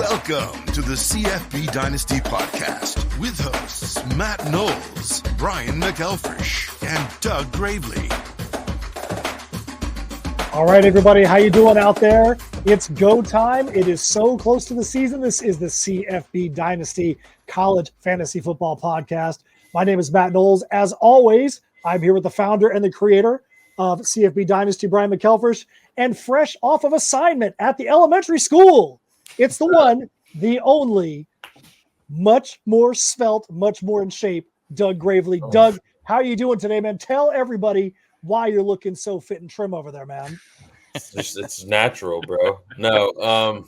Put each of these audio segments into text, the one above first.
Welcome to the CFB Dynasty podcast with hosts Matt Knowles, Brian McElfresh, and Doug Gravely. All right, everybody, how you doing out there? It's go time. It is so close to the season. This is the CFB Dynasty College Fantasy Football Podcast. My name is Matt Knowles. As always, I'm here with the founder and the creator of CFB Dynasty, Brian McElfresh, and fresh off of assignment at the elementary school. It's the one, the only, much more svelte, much more in shape, Doug Gravely. Oh. Doug, how are you doing today, man? Tell everybody why you're looking so fit and trim over there, man. It's natural, bro. No,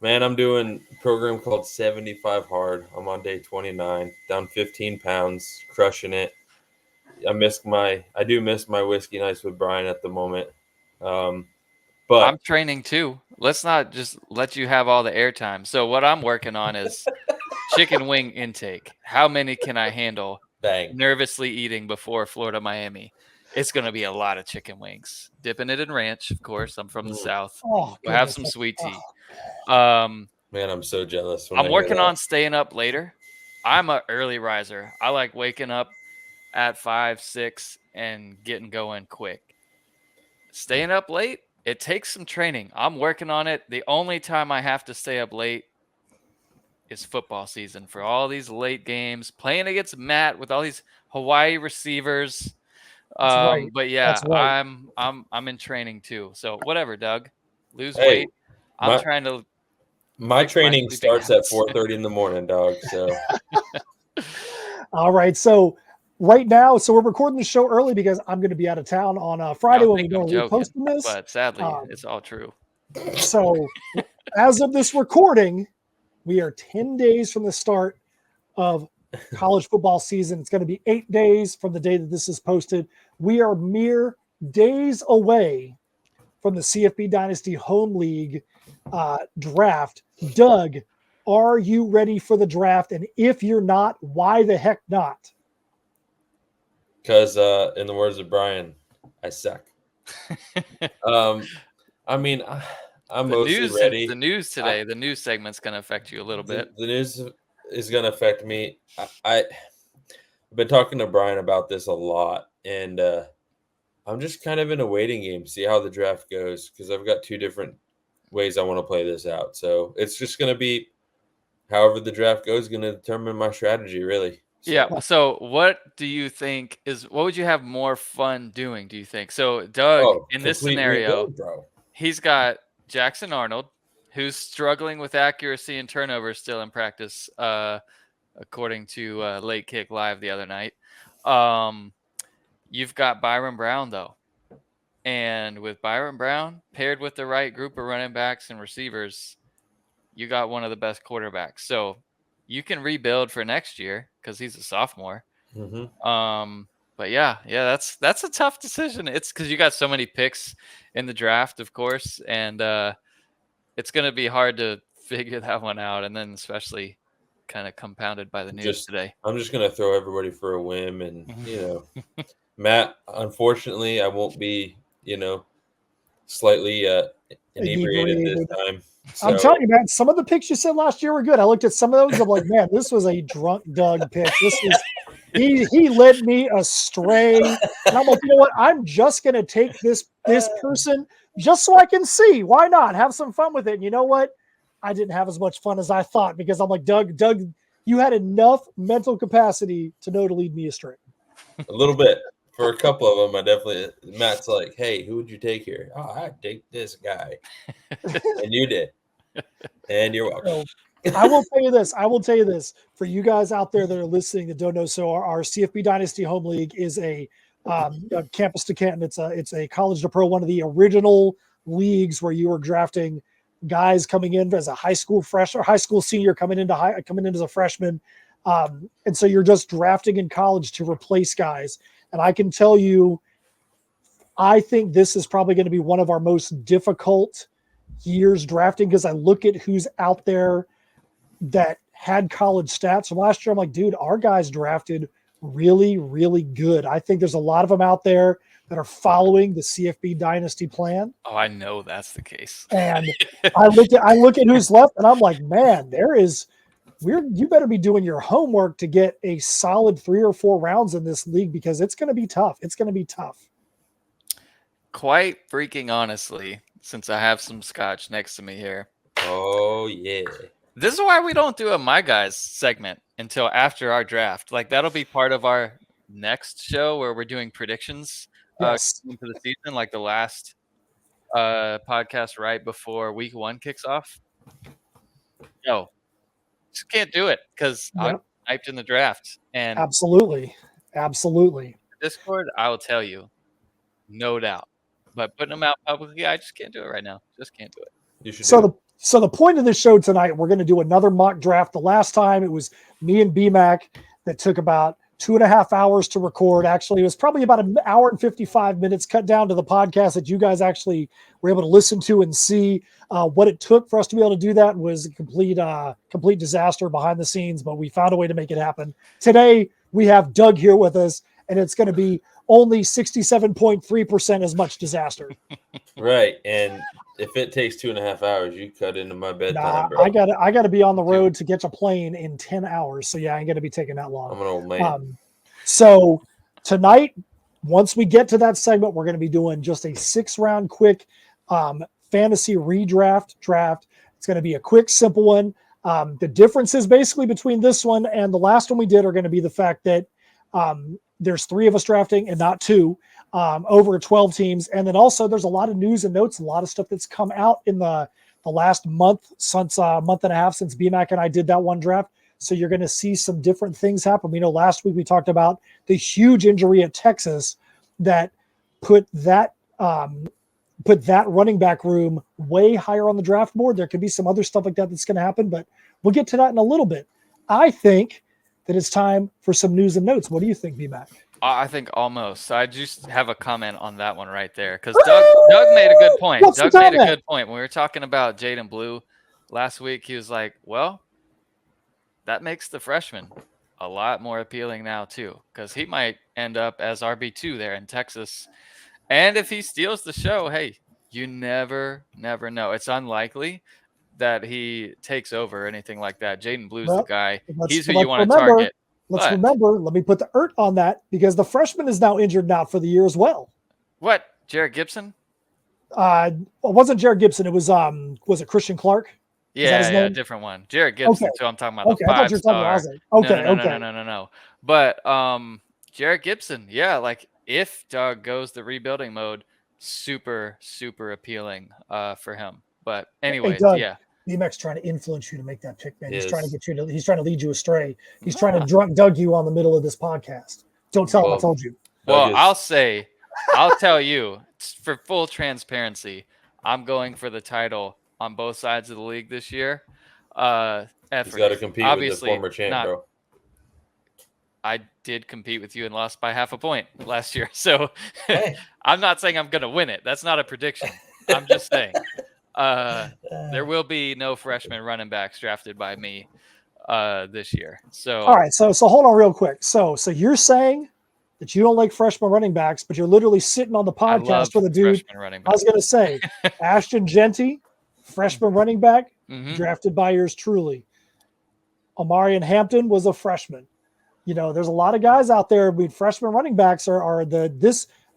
man, I'm doing a program called 75 Hard. I'm on day 29, down 15 pounds, crushing it. I do miss my whiskey nights with Brian at the moment. But I'm training too. Let's not just let you have all the airtime. So what I'm working on is chicken wing intake. How many can I handle? Bang. Nervously eating before Florida, Miami. It's going to be a lot of chicken wings. Dipping it in ranch, of course. I'm from the South. We'll have some sweet tea. Man, I'm so jealous. I'm working on staying up later. I'm an early riser. I like waking up at 5, 6 and getting going quick. Staying up late, it takes some training. I'm working on it. The only time I have to stay up late is football season for all these late games, playing against Matt with all these Hawaii receivers. Right. But yeah, right. I'm in training too. So whatever, Doug. Lose weight. I'm trying to. My training starts at 4:30 in the morning, dog. So. All right. So right now, we're recording the show early because I'm going to be out of town on Friday when we don't be posting this. But sadly, it's all true. So as of this recording, we are 10 days from the start of college football season. It's going to be 8 days from the day that this is posted. We are mere days away from the CFB Dynasty Home League draft. Doug, are you ready for the draft? And if you're not, why the heck not? Because in the words of Brian, I suck. I mean, I'm mostly ready. The news today, the news segment's going to affect you a little bit. The news is going to affect me. I've been talking to Brian about this a lot, and I'm just kind of in a waiting game, see how the draft goes, because I've got two different ways I want to play this out. So it's just going to be however the draft goes is going to determine my strategy, really. So. Yeah. So what do you think what would you have more fun doing, do you think? So Doug, in this scenario, he's got Jackson Arnold, who's struggling with accuracy and turnovers still in practice, according to Late Kick Live the other night. You've got Byron Brown, though. And with Byron Brown paired with the right group of running backs and receivers, you got one of the best quarterbacks. So you can rebuild for next year because he's a sophomore. Mm-hmm. But yeah, that's a tough decision. It's because you got so many picks in the draft, of course, and it's going to be hard to figure that one out. And then especially kind of compounded by the news today. I'm just going to throw everybody for a whim, and Matt, unfortunately, I won't be, slightly inebriated this time. So. I'm telling you, man, some of the picks you said last year were good. I looked at some of those. I'm like, man, this was a drunk Doug pick. He led me astray. And I'm like, you know what? I'm just going to take this person just so I can see. Why not? Have some fun with it. And you know what? I didn't have as much fun as I thought because I'm like, Doug, you had enough mental capacity to know to lead me astray. A little bit. For a couple of them, Matt's like, hey, who would you take here? Oh, I'd take this guy. And you did. And you're welcome. So, I will tell you this. For you guys out there that are listening that don't know, so our CFB Dynasty Home League is a campus to Canton. It's a college to pro, one of the original leagues where you were drafting guys coming in as a high school freshman or high school senior coming in as a freshman. And so you're just drafting in college to replace guys. And I can tell you, I think this is probably going to be one of our most difficult years drafting because I look at who's out there that had college stats from last year. I'm like, dude, our guys drafted really, really good. I think there's a lot of them out there that are following the CFB Dynasty plan. Oh, I know that's the case. And I look at who's left, and I'm like, man, you better be doing your homework to get a solid 3 or 4 rounds in this league, because it's going to be tough. It's going to be tough. Quite freaking honestly, since I have some scotch next to me here. Oh, yeah. This is why we don't do a My Guys segment until after our draft. Like, that'll be part of our next show where we're doing predictions Yes. into the season, like the last podcast right before week 1 kicks off. No, just can't do it because I'm hyped in the draft. And Absolutely. Discord, I will tell you, no doubt. But putting them out publicly, I just can't do it right now. Just can't do it. You should So the point of this show tonight, we're going to do another mock draft. The last time it was me and BMAC that took about 2.5 hours to record. Actually, it was probably about an hour and 55 minutes cut down to the podcast that you guys actually were able to listen to and see. What it took for us to be able to do that was a complete disaster behind the scenes, but we found a way to make it happen. Today, we have Doug here with us, and it's going to be only 67.3% as much disaster. Right. And if it takes 2.5 hours, you cut into my bedtime, bro. I gotta be on the road to catch a plane in 10 hours. So yeah, I ain't gonna be taking that long. I'm an old man. So tonight, once we get to that segment, we're gonna be doing just a 6-round quick fantasy redraft draft. It's gonna be a quick, simple one. The differences basically between this one and the last one we did are going to be the fact that there's 3 of us drafting and not 2. Over 12 teams. And then also there's a lot of news and notes, a lot of stuff that's come out in the last month, since month and a half since BMAC and I did that one draft. So you're going to see some different things happen. We know last week we talked about the huge injury at Texas that put that running back room way higher on the draft board. There could be some other stuff like that that's going to happen, but we'll get to that in a little bit. I think that it's time for some news and notes. What do you think, BMAC? I think almost. I just have a comment on that one right there because Doug made a good point. Doug made a good point. When we were talking about Jaden Blue last week, he was like, well, that makes the freshman a lot more appealing now too, because he might end up as RB2 there in Texas. And if he steals the show, hey, you never know. It's unlikely that he takes over or anything like that. Jaden Blue's the guy. He's who you want to target. Remember, let me put the on that, because the freshman is now injured now for the year as well. What? Jared Gibson? It wasn't Jared Gibson. It was it Christian Clark? Yeah, different one. Jared Gibson, too. I'm talking about the 5-star. No. But Jared Gibson, yeah, like if Doug goes the rebuilding mode, super, super appealing for him. But anyways, yeah. BMAC's trying to influence you to make that pick, man. He's trying to get you to. He's trying to lead you astray. He's trying to drunk Doug you on the middle of this podcast. Don't tell him I told you. Well, I'll tell you, for full transparency, I'm going for the title on both sides of the league this year. He's got to compete with the former champ, bro. I did compete with you and lost by half a point last year. So I'm not saying I'm going to win it. That's not a prediction. I'm just saying. There will be no freshman running backs drafted by me this year. So all right, so hold on real quick. So you're saying that you don't like freshman running backs, but you're literally sitting on the podcast with a dude. I was going to say Ashton Genty, freshman running back, drafted by yours truly. Omarion Hampton was a freshman. You know, there's a lot of guys out there. Freshman running backs are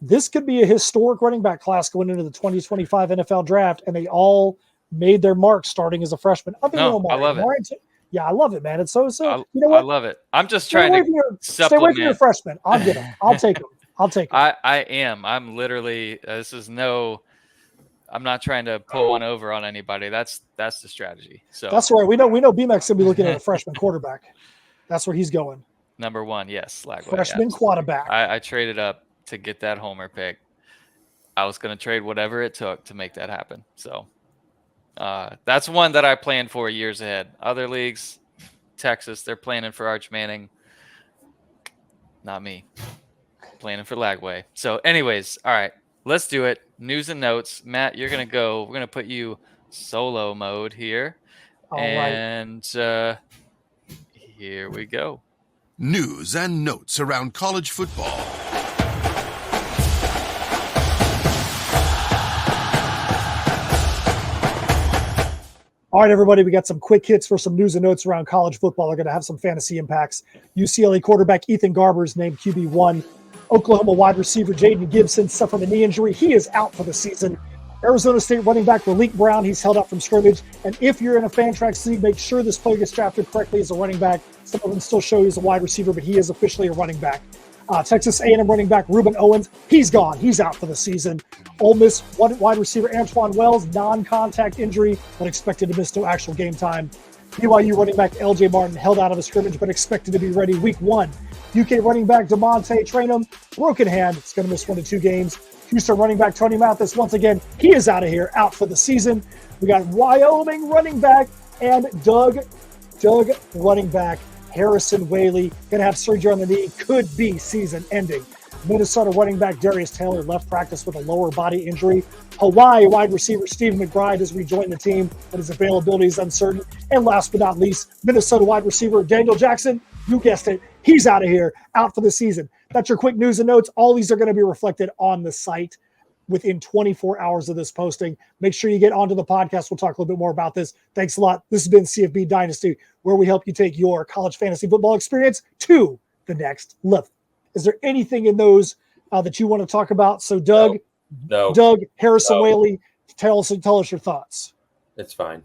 this could be a historic running back class going into the 2025 NFL draft, and they all made their mark starting as a freshman. I love it. Yeah, I love it, man. It's so. You know what? I love it. I'm just trying to stay away from your freshmen. I'll get them. I'll take them. I am. I'm literally. I'm not trying to pull one over on anybody. That's the strategy. So that's right. We know BMAC's gonna be looking at a freshman quarterback. That's where he's going. Number 1, yes, Lagway, freshman quarterback. I traded up to get that homer pick. I was going to trade whatever it took to make that happen. So that's one that I planned for years ahead. Other leagues, Texas, they're planning for Arch Manning. Not me. Planning for Lagway. So anyways, all right, let's do it. News and notes. Matt, you're going to go. We're going to put you solo mode here. All and here we go. News and notes around college football. All right, everybody, we got some quick hits for some news and notes around college football. We're going to have some fantasy impacts. UCLA quarterback Ethan Garber is named QB1. Oklahoma wide receiver Jaden Gibson suffered a knee injury. He is out for the season. Arizona State running back Malik Brown, he's held out from scrimmage. And if you're in a Fantrax league, make sure this player gets drafted correctly as a running back. Some of them still show he's a wide receiver, but he is officially a running back. Texas A&M running back Reuben Owens, he's gone. He's out for the season. Ole Miss wide receiver Antoine Wells, non-contact injury, but expected to miss no actual game time. BYU running back L.J. Martin held out of a scrimmage, but expected to be ready week 1. UK running back DeMonte Trainum, broken hand. It's going to miss 1 to 2 games. Houston running back Tony Mathis, once again, he is out of here, out for the season. We got Wyoming running back and Doug running back Harrison Whaley, going to have surgery on the knee, could be season ending. Minnesota running back Darius Taylor left practice with a lower body injury. Hawaii wide receiver Steve McBride has rejoined the team, but his availability is uncertain. And last but not least, Minnesota wide receiver Daniel Jackson, you guessed it, he's out of here, out for the season. That's your quick news and notes. All these are going to be reflected on the site within 24 hours of this posting. Make sure you get onto the podcast. We'll talk a little bit more about this. Thanks a lot. This has been CFB Dynasty, where we help you take your college fantasy football experience to the next level. Is there anything in those that you want to talk about? So Doug, No. Doug, Harrison No. Whaley, tell us your thoughts. It's fine.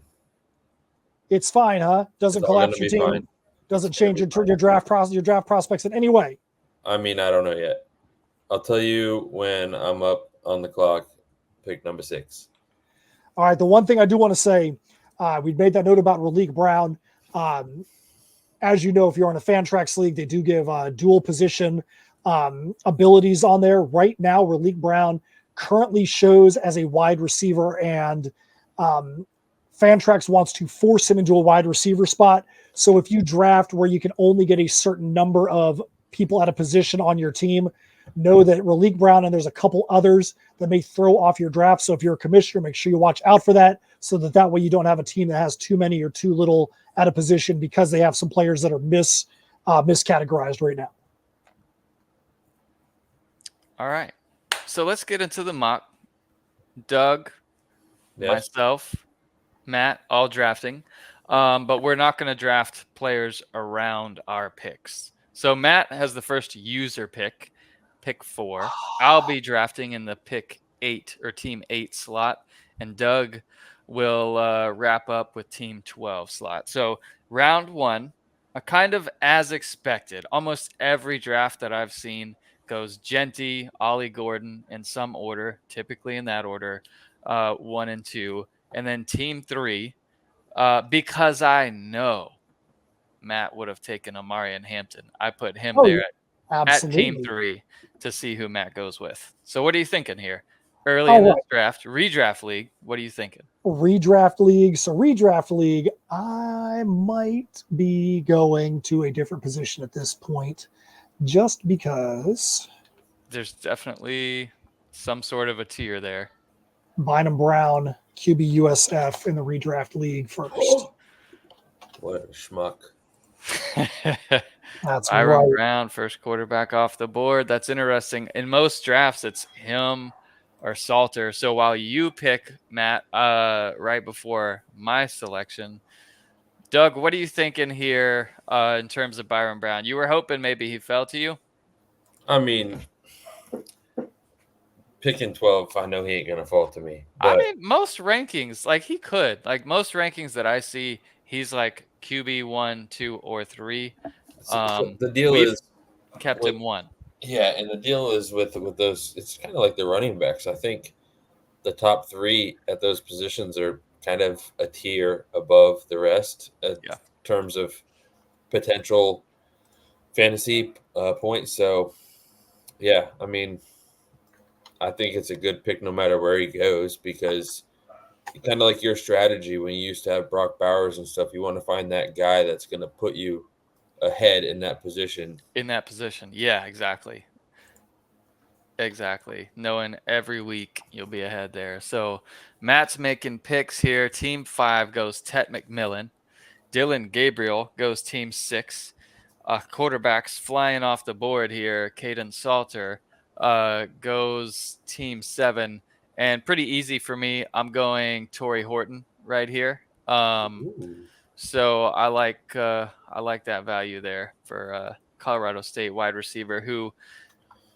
It's fine, huh? Doesn't It's all collapse gonna your be team. fine. Doesn't change your draft prospects in any way. I mean, I don't know yet. I'll tell you when I'm up on the clock, pick number 6. All right. The one thing I do want to say, we made that note about Malik Brown. As you know, if you're in a Fantrax league, they do give dual position abilities on there. Right now, Malik Brown currently shows as a wide receiver, and Fantrax wants to force him into a wide receiver spot. So if you draft where you can only get a certain number of people at a position on your team, know that Malik Brown and there's a couple others that may throw off your draft. So if you're a commissioner, make sure you watch out for that, so that way you don't have a team that has too many or too little at a position because they have some players that are miscategorized right now. All right. So let's get into the mock. Doug, Yes. myself, Matt, all drafting. But we're not going to draft players around our picks. So Matt has the first user pick 4. I'll be drafting in the pick 8 or team 8 slot, and Doug will wrap up with team 12 slot. So round 1, kind of as expected. Almost every draft that I've seen goes Genty, Ollie Gordon in some order, typically in that order, 1 and 2. And then team 3, because I know Matt would have taken Amarian Hampton. I put him there at team 3 to see who Matt goes with. So what are you thinking here? Early in this draft, redraft league, what are you thinking? Redraft league. So redraft league, I might be going to a different position at this point, just because there's definitely some sort of a tier there. Bynum Brown, QB USF in the redraft league first. What a schmuck. That's Byron right. Brown, first quarterback off the board. That's interesting. In most drafts, it's him or Salter. So while you pick Matt right before my selection, Doug, what are you thinking here in terms of Byron Brown? You were hoping maybe he fell to you? I mean, picking 12, I know he ain't going to fall to me. I But mean, most rankings, like he could. Like most rankings that I see, he's like QB 1, 2, or 3. so the deal we've is kept him 1. Yeah, and the deal is with those, it's kind of like the running backs. I think the top 3 at those positions are kind of a tier above the rest in terms of potential fantasy points. So, yeah, I mean, I think it's a good pick no matter where he goes, because kind of like your strategy when you used to have Brock Bowers and stuff, you want to find that guy that's going to put you ahead in that position. Yeah, exactly. Knowing every week you'll be ahead there. So Matt's making picks here. Team 5 goes Tet McMillan. Dylan Gabriel goes team 6. Quarterbacks flying off the board here. Caden Salter goes team 7. And pretty easy for me, I'm going Torrey Horton right here. So I like that value there for Colorado State wide receiver, who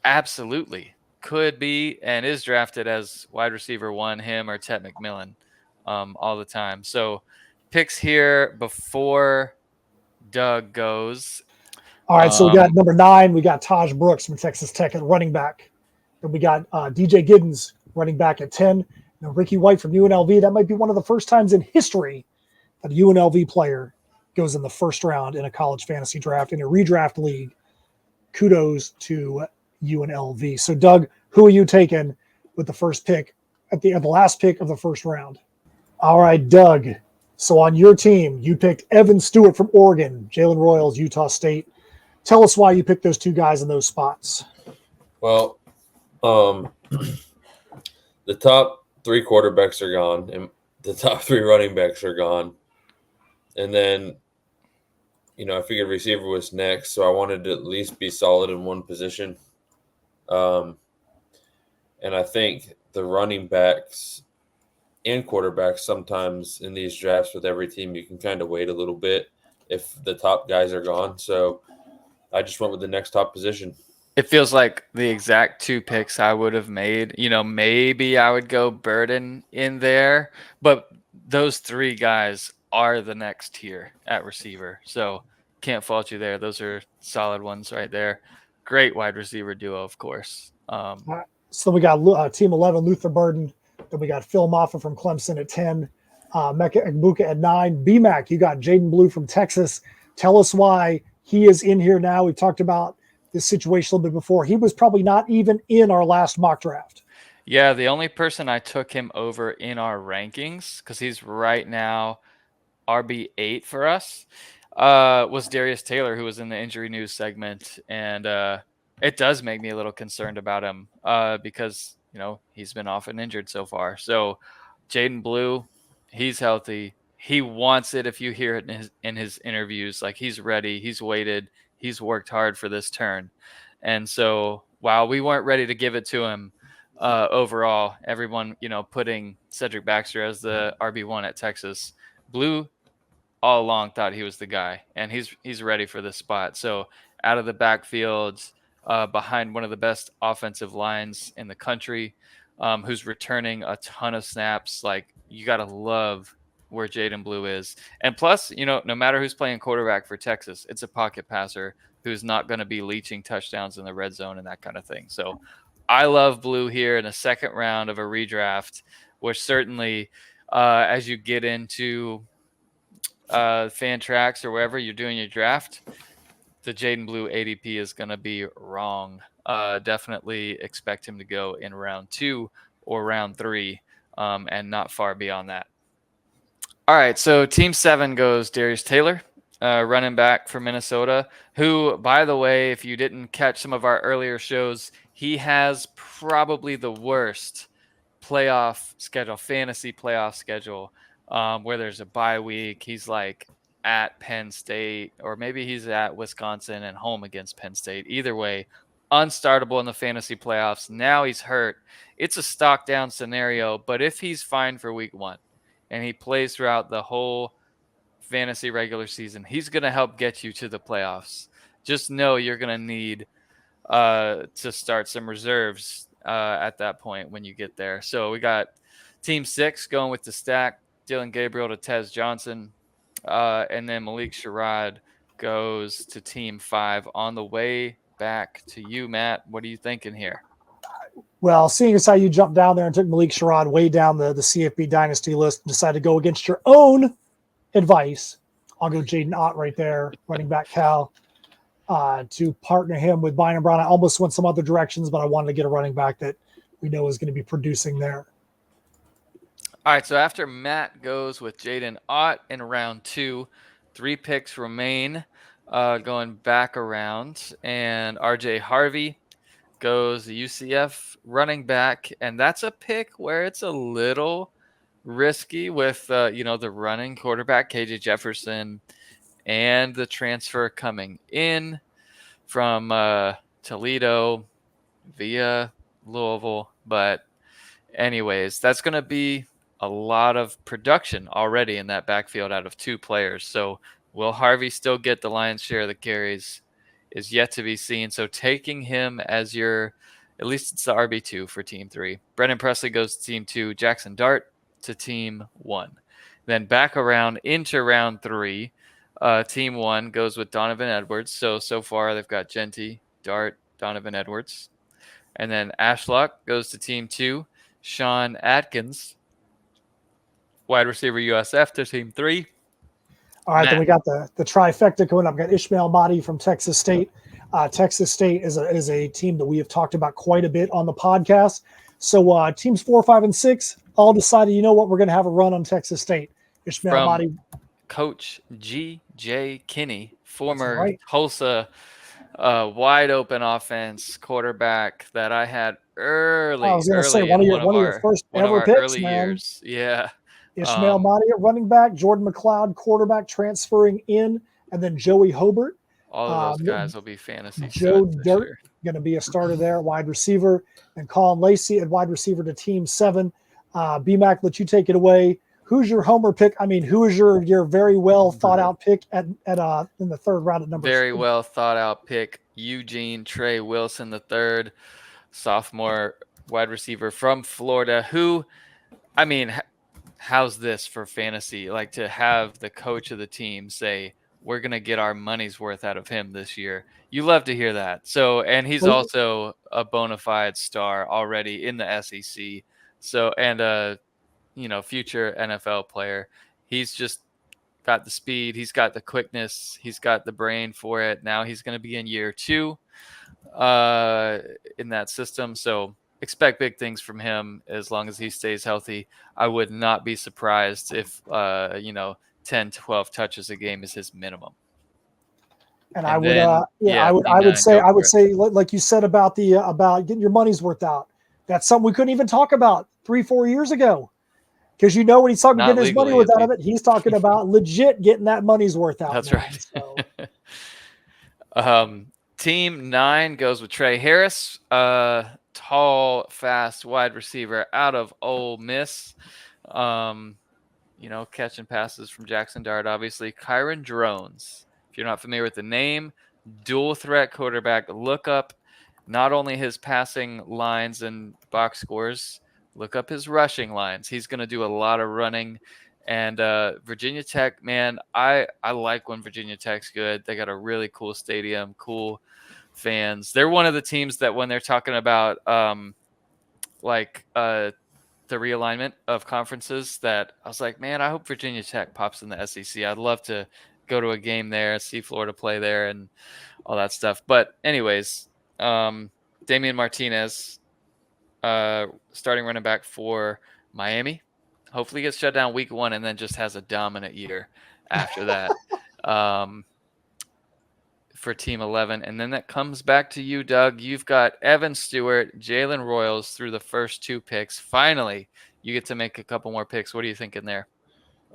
absolutely could be and is drafted as wide receiver 1, him or Ted McMillan, all the time. So picks here before Doug goes. All right, so we got number 9. We got Taj Brooks from Texas Tech at running back. Then we got DJ Giddens running back at 10. And Ricky White from UNLV. That might be one of the first times in history that a UNLV player goes in the first round in a college fantasy draft in a redraft league. Kudos to UNLV. So, Doug, who are you taking with the first pick at the last pick of the first round? All right, Doug. So on your team, you picked Evan Stewart from Oregon, Jalen Royals, Utah State. Tell us why you picked those 2 guys in those spots. Well, the top 3 quarterbacks are gone, and the top 3 running backs are gone. And then, I figured receiver was next, so I wanted to at least be solid in one position. And I think the running backs and quarterbacks, sometimes in these drafts with every team, you can kind of wait a little bit if the top guys are gone. So I just went with the next top position. It feels like the exact 2 picks I would have made. Maybe I would go Burden in there, but those 3 guys are the next tier at receiver. So can't fault you there. Those are solid ones right there. Great wide receiver duo, of course. So we got team 11, Luther Burden. Then we got Phil Moffitt from Clemson at 10. Mecca Egbuka at 9. BMAC, you got Jaden Blue from Texas. Tell us why he is in here now. We've talked about this situation a little bit before. He was probably not even in our last mock draft. Yeah, the only person I took him over in our rankings, because he's right now RB8 for us, was Darius Taylor, who was in the injury news segment. And it does make me a little concerned about him because, he's been often injured so far. So Jaden Blue, he's healthy. He wants it. If you hear it in his interviews, like he's ready, he's waited, he's worked hard for this turn. And so while we weren't ready to give it to him overall, everyone, putting Cedric Baxter as the RB1 at Texas, Blue all along thought he was the guy, and he's ready for this spot. So out of the backfield, behind one of the best offensive lines in the country, who's returning a ton of snaps. Like, you got to love where Jaden Blue is. And plus, no matter who's playing quarterback for Texas, it's a pocket passer who's not going to be leeching touchdowns in the red zone and that kind of thing. So I love Blue here in a second round of a redraft, which certainly as you get into fan tracks or wherever you're doing your draft, the Jaden Blue ADP is going to be wrong. Definitely expect him to go in round 2 or round 3 and not far beyond that. All right, so team 7 goes Darius Taylor, running back for Minnesota, who, by the way, if you didn't catch some of our earlier shows, he has probably the worst playoff schedule, fantasy playoff schedule, where there's a bye week. He's like at Penn State, or maybe he's at Wisconsin and home against Penn State. Either way, unstartable in the fantasy playoffs. Now he's hurt. It's a stock down scenario, but if he's fine for week 1 and he plays throughout the whole fantasy regular season, he's going to help get you to the playoffs. Just know you're going to need to start some reserves at that point when you get there. So we got team 6 going with the stack, Dylan Gabriel to Tez Johnson, and then Malik Sherrod goes to team 5. On the way back to you, Matt, what are you thinking here? Well, seeing as how you jumped down there and took Malik Sherrod way down the CFB Dynasty list and decided to go against your own advice, I'll go Jaden Ott right there, running back Cal, to partner him with Bynum Brown. I almost went some other directions, but I wanted to get a running back that we know is going to be producing there. All right, so after Matt goes with Jaden Ott in round 2, 3 picks remain going back around, and RJ Harvey goes the UCF running back, and that's a pick where it's a little risky with the running quarterback KJ Jefferson and the transfer coming in from Toledo via Louisville. But anyways, that's going to be a lot of production already in that backfield out of 2 players. So will Harvey still get the lion's share of the carries is yet to be seen. So taking him as your, at least it's the RB2 for team 3. Brennan Presley goes to team 2, Jackson Dart to team 1. Then back around into round 3, team 1 goes with Donovan Edwards. So far they've got Genty, Dart, Donovan Edwards. And then Ashlock goes to team 2, Sean Atkins, wide receiver USF to team 3. All right, Matt. then we got the trifecta going up. We got Ishmael Mahdi from Texas State. Texas State is a team that we have talked about quite a bit on the podcast. So teams 4, 5, and 6 all decided, you know what, we're going to have a run on Texas State. Ishmael Mahdi. Coach G.J. Kinney, former right. Tulsa wide open offense quarterback that I had early. I was going to say one of your first ever picks, man. Years. Yeah. Ishmael Mahdi at running back, Jordan McLeod quarterback transferring in, and then Joey Hobart. All of those guys will be fantasy. Joe Dirt going to be a starter there, wide receiver, and Colin Lacey at wide receiver to team 7. BMAC, let you take it away. Who's your homer pick? I mean, who is your very well thought out pick at in the 3rd round at number 3? Very well thought out pick, Eugene Trey Wilson III, sophomore wide receiver from Florida. Who, I mean, how's this for fantasy? Like to have the coach of the team say, we're going to get our money's worth out of him this year. You love to hear that. So, and he's also a bona fide star already in the SEC. So, and future NFL player. He's just got the speed. He's got the quickness. He's got the brain for it. Now he's going to be in year 2 in that system. So expect big things from him as long as he stays healthy. I would not be surprised if, 10, 12 touches a game is his minimum. And I would say, like you said about getting your money's worth out. That's something we couldn't even talk about 3-4 years ago. Because when he's talking about getting his money worth out of it, he's talking about legit getting that money's worth out. That's right. So. Team 9 goes with Trey Harris, tall, fast wide receiver out of Ole Miss. Catching passes from Jackson Dart, obviously. Kyron Drones, if you're not familiar with the name, dual threat quarterback. Look up not only his passing lines and box scores, look up his rushing lines. He's going to do a lot of running. And Virginia Tech, man, I like when Virginia Tech's good. They got a really cool stadium, cool fans. They're one of the teams that when they're talking about the realignment of conferences, that I was like, man, I hope Virginia Tech pops in the SEC. I'd love to go to a game there, see Florida play there and all that stuff. But anyways, Damian Martinez, starting running back for Miami, hopefully gets shut down week 1 and then just has a dominant year after that for team 11. And then that comes back to you, Doug. You've got Evan Stewart, Jalen Royals through the first 2 picks. Finally, you get to make a couple more picks. What are you thinking there?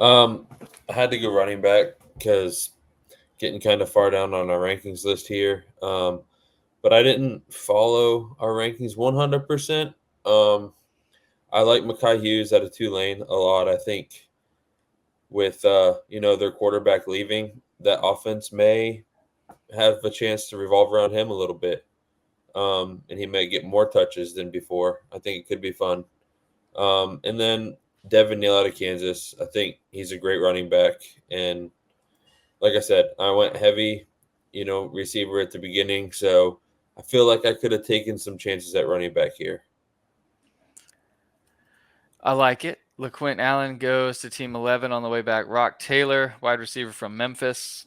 I had to go running back because getting kind of far down on our rankings list here. But I didn't follow our rankings 100%. I like Mekhi Hughes out of Tulane a lot. I think with their quarterback leaving, that offense may have a chance to revolve around him a little bit. And he may get more touches than before. I think it could be fun. And then Devin Neal out of Kansas. I think he's a great running back. And like I said, I went heavy, receiver at the beginning. So I feel like I could have taken some chances at running back here. I like it. LaQuint Allen goes to team 11 on the way back. Rock Taylor, wide receiver from Memphis,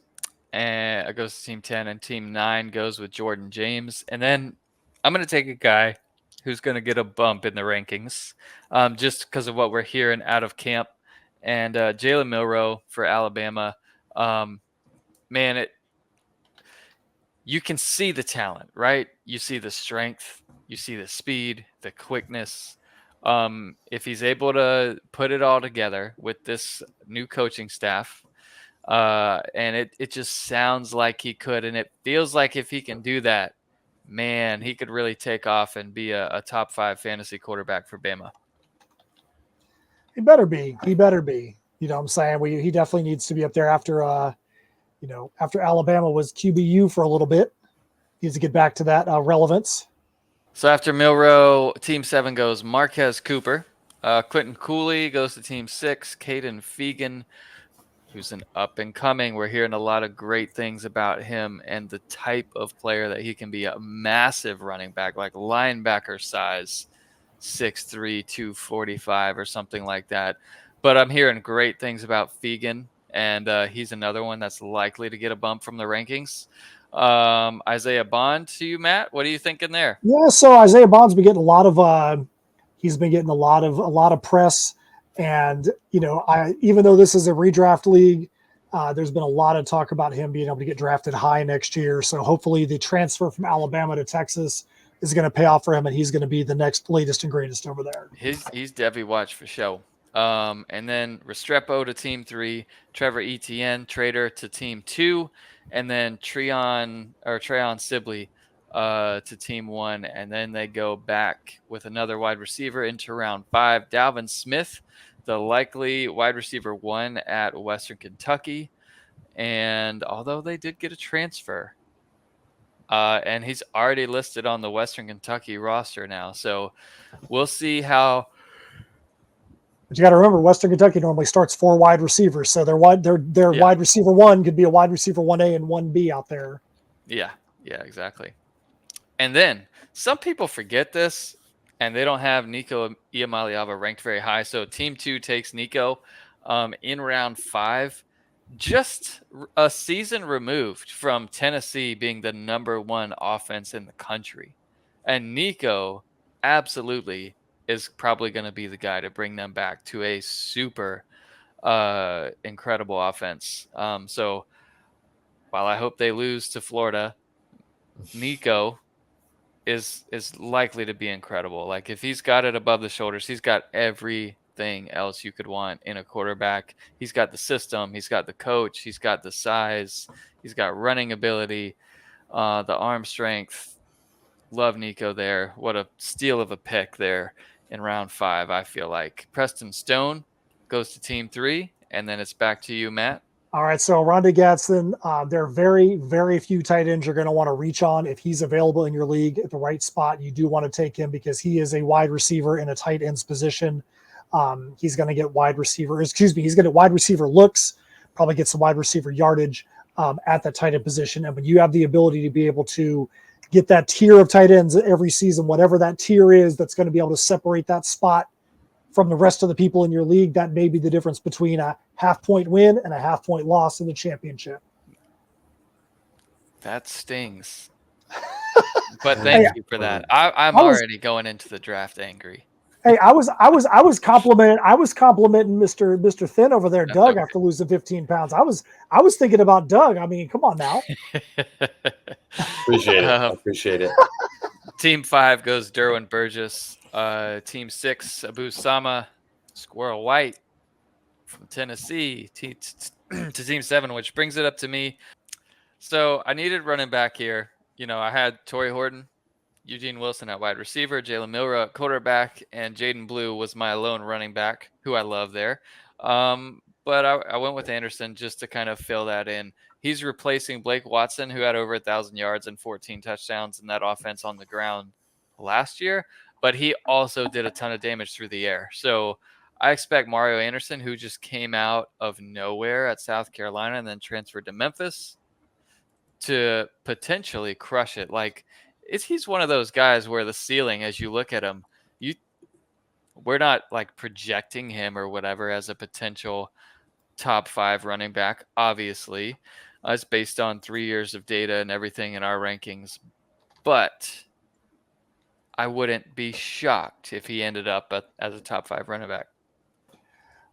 and goes to team 10, and team 9 goes with Jordan James. And then I'm going to take a guy who's going to get a bump in the rankings just because of what we're hearing out of camp. And Jalen Milroe for Alabama. You can see the talent, right? You see the strength, you see the speed, the quickness. If he's able to put it all together with this new coaching staff, and it just sounds like he could, and it feels like if he can do that, man, he could really take off and be a top 5 fantasy quarterback for Bama. He better be. He better be. You know what I'm saying? He definitely needs to be up there after after Alabama was QBU for a little bit. He needs to get back to that relevance. So after Milrow, Team 7 goes Marquez Cooper. Quentin Cooley goes to Team 6. Caden Fegan, who's an up-and-coming. We're hearing a lot of great things about him and the type of player that he can be, a massive running back, like linebacker size, 6'3", 245 or something like that. But I'm hearing great things about Fegan, and he's another one that's likely to get a bump from the rankings. Isaiah Bond to you, Matt. What are you thinking there? Yeah, so Isaiah Bond's been getting a lot of he's been getting a lot of press, and even though this is a redraft league, there's been a lot of talk about him being able to get drafted high next year. So hopefully the transfer from Alabama to Texas is going to pay off for him, and he's going to be the next latest and greatest over there. He's Debbie Watch for show. And then Restrepo to Team 3, Trevor Etienne, Trader to Team 2, and then Treyon Sibley to Team 1, and then they go back with another wide receiver into round 5. Dalvin Smith, the likely wide receiver 1 at Western Kentucky, and although they did get a transfer, and he's already listed on the Western Kentucky roster now, so we'll see how. But you got to remember, Western Kentucky normally starts 4 wide receivers, so their wide receiver 1 could be a wide receiver 1A and 1B out there. Yeah, exactly. And then some people forget this, and they don't have Nico Iamaleava ranked very high. So Team 2 takes Nico in round 5, just a season removed from Tennessee being the number 1 offense in the country. And Nico absolutely is probably going to be the guy to bring them back to a super incredible offense. So while I hope they lose to Florida, Nico is likely to be incredible. Like, if he's got it above the shoulders, he's got everything else you could want in a quarterback. He's got the system, he's got the coach, he's got the size, he's got running ability, the arm strength. Love Nico there. What a steal of a pick there in round 5, I feel like. Preston Stone goes to Team 3, and then it's back to you, Matt. All right, so Rondé Gadsden, there are very, very few tight ends you're going to want to reach on. If he's available in your league at the right spot, you do want to take him because he is a wide receiver in a tight end's position. He's going to get he's going to get wide receiver looks, probably get some wide receiver yardage at that tight end position. And when you have the ability to be able to get that tier of tight ends every season, whatever that tier is, that's going to be able to separate that spot from the rest of the people in your league, that may be the difference between a half-point win and a half-point loss in the championship. That stings. But thank you for that. I'm already going into the draft angry. Hey, I was complimenting Mr. Thin over there, Doug, after losing 15 pounds. I was thinking about Doug. I mean, come on now. Appreciate it. Team 5 goes Derwin Burgess. Team 6, Abu Sama, Squirrel White from Tennessee to Team 7, which brings it up to me. So I needed running back here. I had Torrey Horton, Eugene Wilson at wide receiver, Jalen Milrow at quarterback, and Jaden Blue was my lone running back, who I love there. But I went with Anderson just to kind of fill that in. He's replacing Blake Watson, who had over 1,000 yards and 14 touchdowns in that offense on the ground last year, but he also did a ton of damage through the air. So I expect Mario Anderson, who just came out of nowhere at South Carolina and then transferred to Memphis, to potentially crush it. Like, he's one of those guys where the ceiling, as you look at him, we're not like projecting him or whatever as a potential top 5 running back. Obviously, it's based on 3 years of data and everything in our rankings, but I wouldn't be shocked if he ended up as a top 5 running back.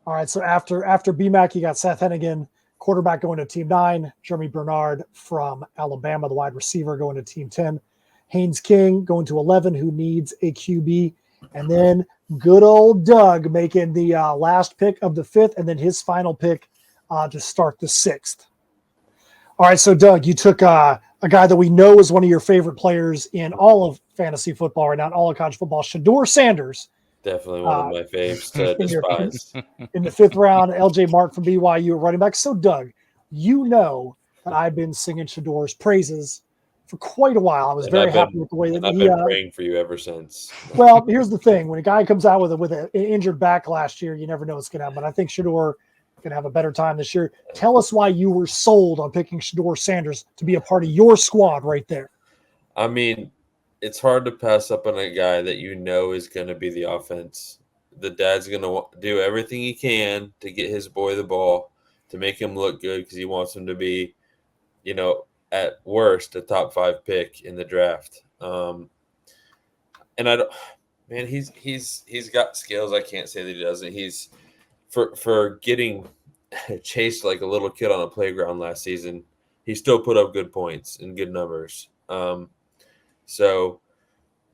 All right, so after BMAC, you got Seth Hennigan, quarterback, going to Team 9. Jeremy Bernard from Alabama, the wide receiver, going to Team 10. Haynes King going to 11, who needs a QB. And then good old Doug making the last pick of the 5th, and then his final pick to start the 6th. All right, so Doug, you took a guy that we know is one of your favorite players in all of fantasy football right now, all of college football, Shedeur Sanders, Definitely one of my faves to in despise. in the 5th round, LJ Mark from BYU at running back. So, Doug, you know that I've been singing Shador's praises for quite a while. I was very happy with the way that I've been praying for you ever since. Well, here's the thing: when a guy comes out with an injured back last year, you never know what's going to happen. But I think Shador can have a better time this year. Tell us why you were sold on picking Shador Sanders to be a part of your squad right there. I mean, it's hard to pass up on a guy that you know is going to be the offense. The dad's going to do everything he can to get his boy the ball, to make him look good because he wants him to be, at worst, a top 5 pick in the draft. And I don't, man, he's got skills. I can't say that he doesn't. He's for getting chased like a little kid on a playground last season. He still put up good points and good numbers. So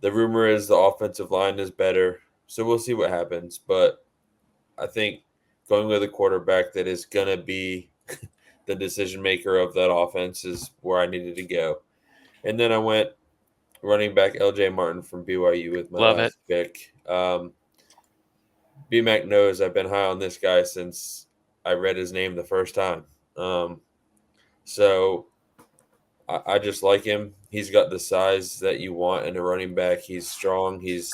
the rumor is the offensive line is better. So we'll see what happens. But I think going with a quarterback that is going to be the decision maker of that offense is where I needed to go. And then I went running back LJ Martin from BYU with my last pick. BMAC knows I've been high on this guy since I read his name the first time. So I just like him. He's got the size that you want in a running back. He's strong. He's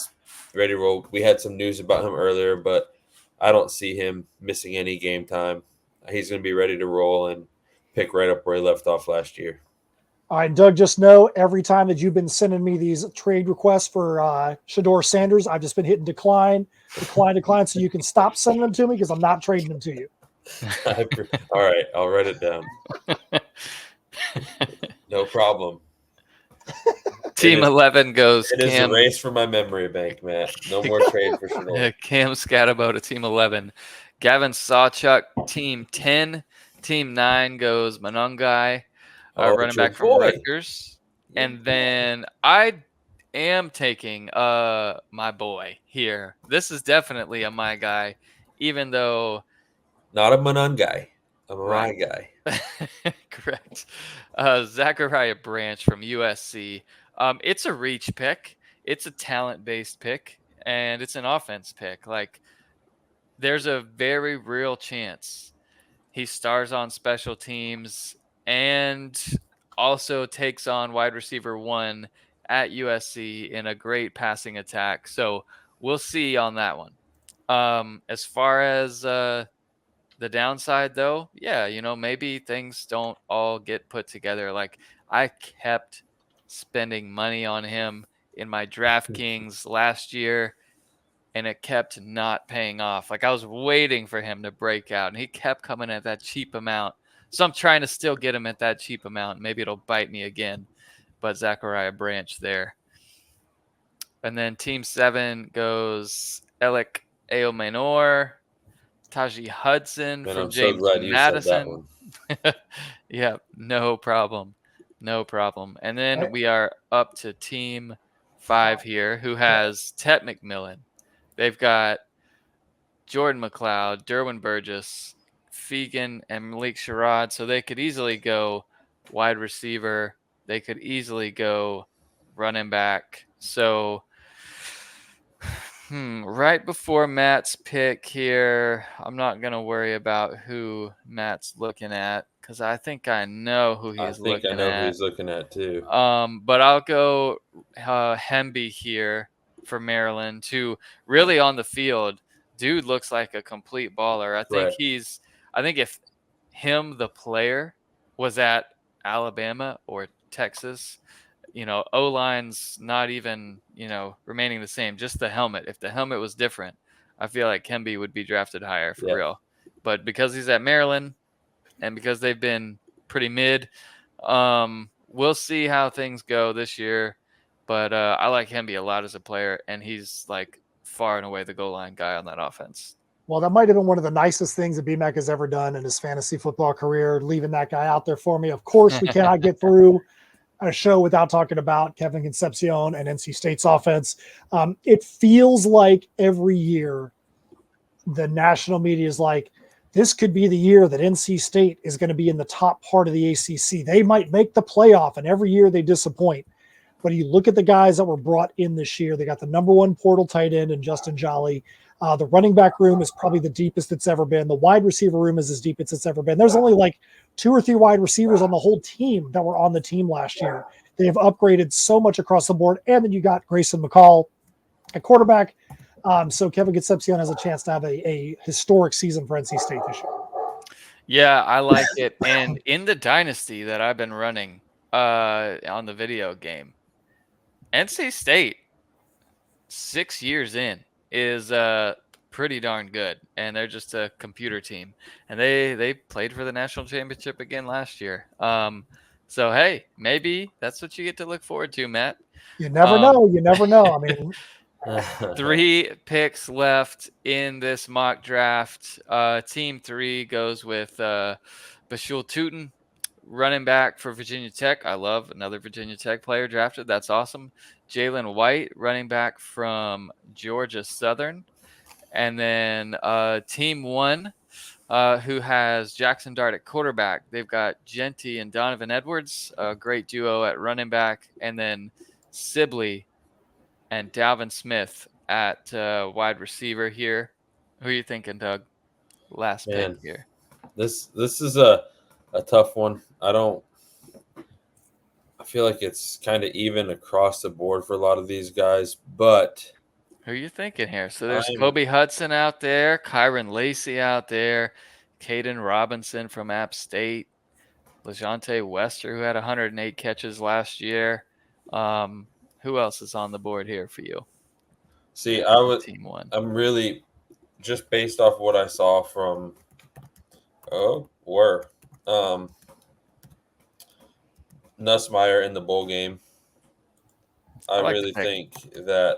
ready to roll. We had some news about him earlier, but I don't see him missing any game time. He's going to be ready to roll and pick right up where he left off last year. All right, Doug, just know every time that you've been sending me these trade requests for Shador Sanders, I've just been hitting decline, so you can stop sending them to me because I'm not trading them to you. All right, I'll write it down. No problem. Team 11 goes It is a race for my memory bank, Matt. No more trade for Shador. Cam Scatabo to Team 11. Gavin Sawchuk, Team 10. Team 9 goes Manungai, running back from Rutgers. And then I am taking my boy here. This is definitely a my guy, even though – not a Manungai. I'm a my guy. Correct. Zachariah Branch from USC. It's a reach pick. It's a talent-based pick, and it's an offense pick. Like, there's a very real chance he stars on special teams and also takes on wide receiver 1 at USC in a great passing attack. So we'll see on that one. As far as the downside, though, yeah, maybe things don't all get put together. Like, I kept spending money on him in my DraftKings last year, and it kept not paying off. Like, I was waiting for him to break out, and he kept coming at that cheap amount. So I'm trying to still get him at that cheap amount. Maybe it'll bite me again. But Zachariah Branch there. And then Team 7 goes Alec Aomenor, Tajee Hudson from James Madison. Yeah, no problem. And then we are up to Team 5 here, who has Tet McMillan. They've got Jordan McLeod, Derwin Burgess, Fegan, and Malik Sherrod. So they could easily go wide receiver. They could easily go running back. So right before Matt's pick here, I'm not going to worry about who Matt's looking at because I think I know who he's looking at. I know who he's looking at too. But I'll go Hemby here for Maryland, who really on the field, dude looks like a complete baller. I think if him, the player, was at Alabama or Texas, O-line's not even, remaining the same, just the helmet. If the helmet was different, I feel like Hemby would be drafted higher for real. But because he's at Maryland and because they've been pretty mid, we'll see how things go this year. But I like Hemby a lot as a player, and he's like far and away the goal line guy on that offense. Well, that might have been one of the nicest things that BMAC has ever done in his fantasy football career, leaving that guy out there for me. Of course, we cannot get through a show without talking about Kevin Concepcion and NC State's offense. It feels like every year the national media is like, this could be the year that NC State is going to be in the top part of the ACC. They might make the playoff, and every year they disappoint. But you look at the guys that were brought in this year. They got the number one portal tight end in Justin Jolly. The running back room is probably the deepest it's ever been. The wide receiver room is as deep as it's ever been. There's only like 2 or 3 wide receivers on the whole team that were on the team last year. They have upgraded so much across the board. And then you got Grayson McCall at quarterback. So Kevin Concepcion has a chance to have a historic season for NC State this year. Yeah, I like it. And in the dynasty that I've been running on the video game, NC State, 6 years in, is pretty darn good. And they're just a computer team. And they played for the national championship again last year. So, hey, maybe that's what you get to look forward to, Matt. You never know. You never know. I mean, 3 picks left in this mock draft. Team 3 goes with Bashul Tootin, running back for Virginia Tech. I love another Virginia Tech player drafted. That's awesome. Jalen White, running back from Georgia Southern. And then Team 1, who has Jackson Dart at quarterback. They've got Genty and Donovan Edwards, a great duo at running back. And then Sibley and Dalvin Smith at wide receiver here. Who are you thinking, Doug? Last pick here. This is a tough one. I feel like it's kind of even across the board for a lot of these guys, but who are you thinking here? So there's Kobe Hudson out there, Kyron Lacey out there, Caden Robinson from App State, LeJontay Wester, who had 108 catches last year. Who else is on the board here for you? See, Team 1. I'm really just based off what I saw from Nussmeier in the bowl game. I like really think that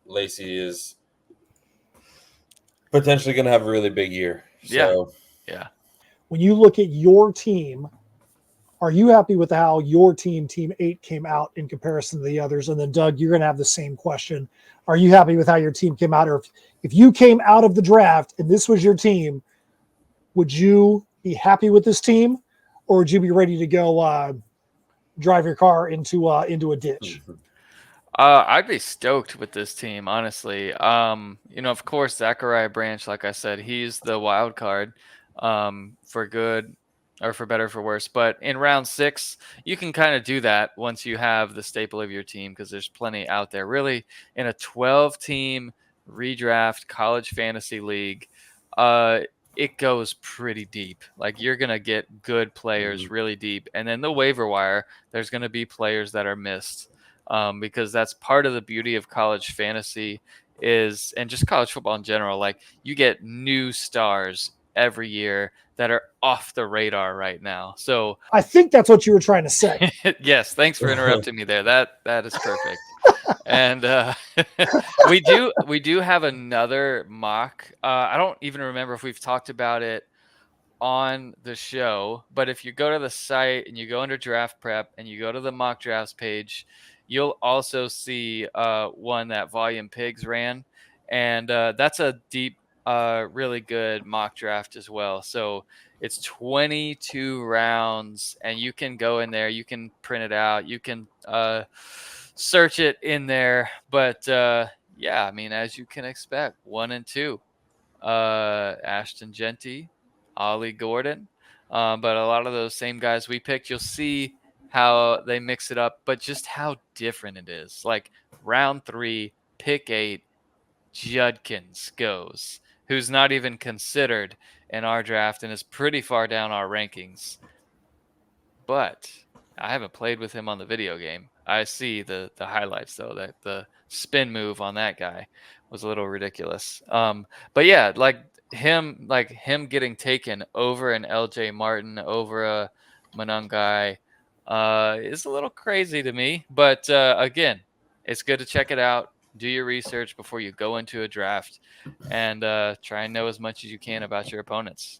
Lacey is potentially going to have a really big year. So, yeah. When you look at your team, are you happy with how your team 8, came out in comparison to the others? And then, Doug, you're going to have the same question. Are you happy with how your team came out? Or if you came out of the draft and this was your team, would you be happy with this team? Or would you be ready to go drive your car into a ditch? I'd be stoked with this team, honestly. Of course, Zachariah Branch, like I said, he's the wild card for good or for better or for worse. But in round 6, you can kind of do that once you have the staple of your team because there's plenty out there. Really, in a 12-team redraft college fantasy league, it goes pretty deep. Like you're going to get good players really deep. And then the waiver wire, there's going to be players that are missed because that's part of the beauty of college fantasy and just college football in general. Like you get new stars every year that are off the radar right now. So I think that's what you were trying to say. Yes. Thanks for interrupting me there. That is perfect. And we do have another mock. I don't even remember if we've talked about it on the show, but if you go to the site and you go under draft prep and you go to the mock drafts page, you'll also see one that Volume Pigs ran. And that's a deep, really good mock draft as well. So it's 22 rounds and you can go in there, you can print it out, you can search it in there. But yeah, I mean, as you can expect, 1 and 2, Ashton Genty, Ollie Gordon. But a lot of those same guys we picked, you'll see how they mix it up, but just how different it is. Like round 3, pick 8, Judkins goes, who's not even considered in our draft and is pretty far down our rankings. But I haven't played with him on the video game. I see the highlights, though, that the spin move on that guy was a little ridiculous. But yeah, like him getting taken over an LJ Martin, over a Monangai, is a little crazy to me. But again, it's good to check it out. Do your research before you go into a draft and try and know as much as you can about your opponents.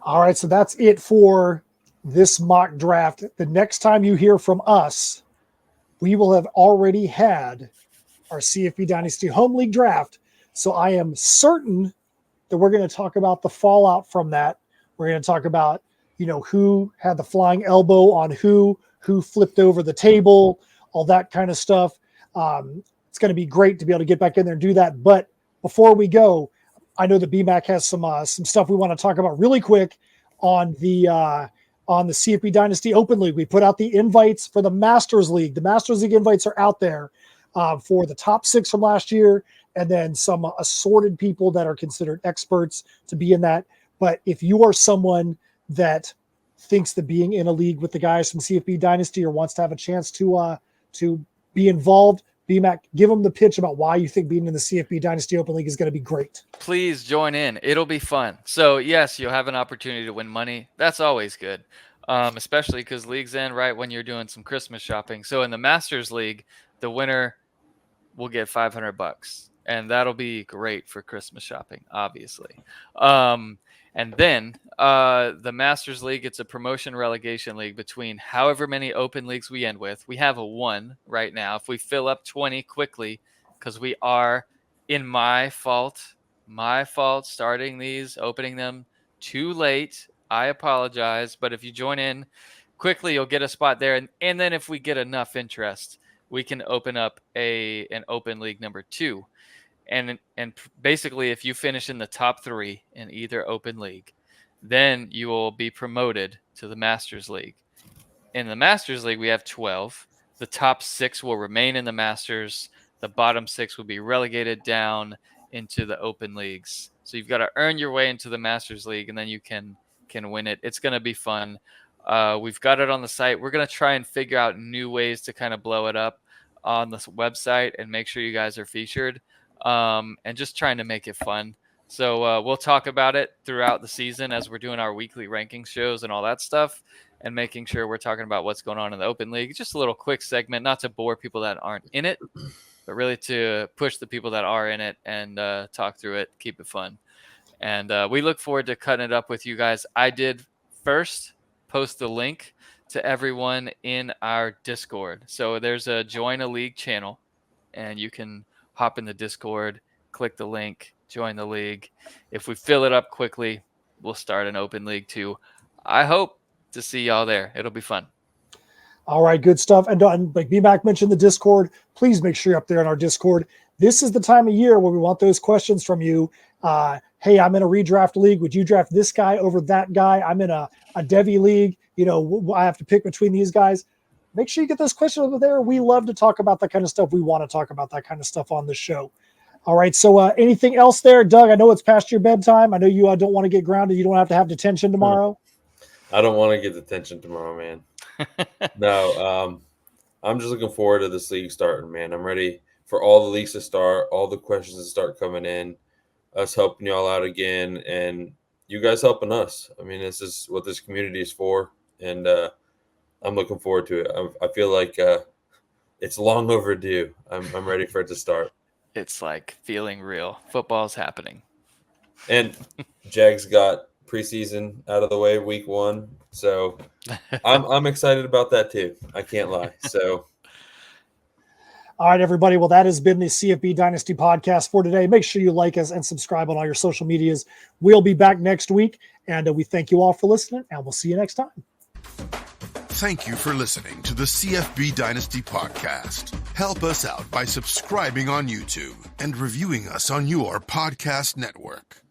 All right, so that's it for this mock draft. The next time you hear from us, we will have already had our CFB Dynasty Home League draft. So I am certain that we're going to talk about the fallout from that. We're going to talk about, who had the flying elbow on who flipped over the table, all that kind of stuff. It's going to be great to be able to get back in there and do that. But before we go, I know that BMAC has some stuff we want to talk about really quick on the CFB Dynasty Open League. We put out the invites for the Masters League. The Masters League invites are out there for the top 6 from last year, and then some assorted people that are considered experts to be in that. But if you are someone that thinks that being in a league with the guys from CFB Dynasty or wants to have a chance to be involved, BMAC, give them the pitch about why you think being in the CFB Dynasty Open League is going to be great. Please join in. It'll be fun. So, yes, you'll have an opportunity to win money. That's always good, especially because leagues end right when you're doing some Christmas shopping. So, in the Masters League, the winner will get $500, and that'll be great for Christmas shopping, obviously. And then the Masters League, it's a promotion relegation league between however many open leagues we end with. We have a 1 right now. If we fill up 20 quickly, because we are, in my fault, starting these, opening them too late. I apologize. But if you join in quickly, you'll get a spot there. And then if we get enough interest, we can open up an open league number 2. And basically, if you finish in the top 3 in either open league, then you will be promoted to the Masters League. In the Masters League, we have 12. The top 6 will remain in the Masters. The bottom 6 will be relegated down into the open leagues. So you've got to earn your way into the Masters League, and then you can win it. It's going to be fun. We've got it on the site. We're going to try and figure out new ways to kind of blow it up on the website and make sure you guys are featured. And just trying to make it fun. So we'll talk about it throughout the season as we're doing our weekly ranking shows and all that stuff, and making sure we're talking about what's going on in the Open League. Just a little quick segment, not to bore people that aren't in it, but really to push the people that are in it and talk through it, keep it fun. And we look forward to cutting it up with you guys. I did first post the link to everyone in our Discord. So there's a Join a League channel, and you can hop in the Discord, click the link, join the league. If we fill it up quickly, we'll start an open league too. I hope to see y'all there. It'll be fun. All right, good stuff. And like BMAC mentioned the Discord, please make sure you're up there in our Discord. This is the time of year where we want those questions from you. Hey, I'm in a redraft league. Would you draft this guy over that guy? I'm in a Devi league. I have to pick between these guys. Make sure you get those questions over there. We love to talk about that kind of stuff. We want to talk about that kind of stuff on the show. All right. So anything else there, Doug? I know it's past your bedtime. I know you don't want to get grounded. You don't have to have detention tomorrow. I don't want to get detention tomorrow, man. No, I'm just looking forward to this league starting, man. I'm ready for all the leagues to start, all the questions to start coming in, us helping y'all out again, and you guys helping us. I mean, this is what this community is for, and I'm looking forward to it. I feel like it's long overdue. I'm ready for it to start. It's like feeling real. Football's happening. And Jags got preseason out of the way week 1. So I'm excited about that too. I can't lie. So all right, everybody. Well, that has been the CFB Dynasty podcast for today. Make sure you like us and subscribe on all your social medias. We'll be back next week, and we thank you all for listening, and we'll see you next time. Thank you for listening to the CFB Dynasty podcast. Help us out by subscribing on YouTube and reviewing us on your podcast network.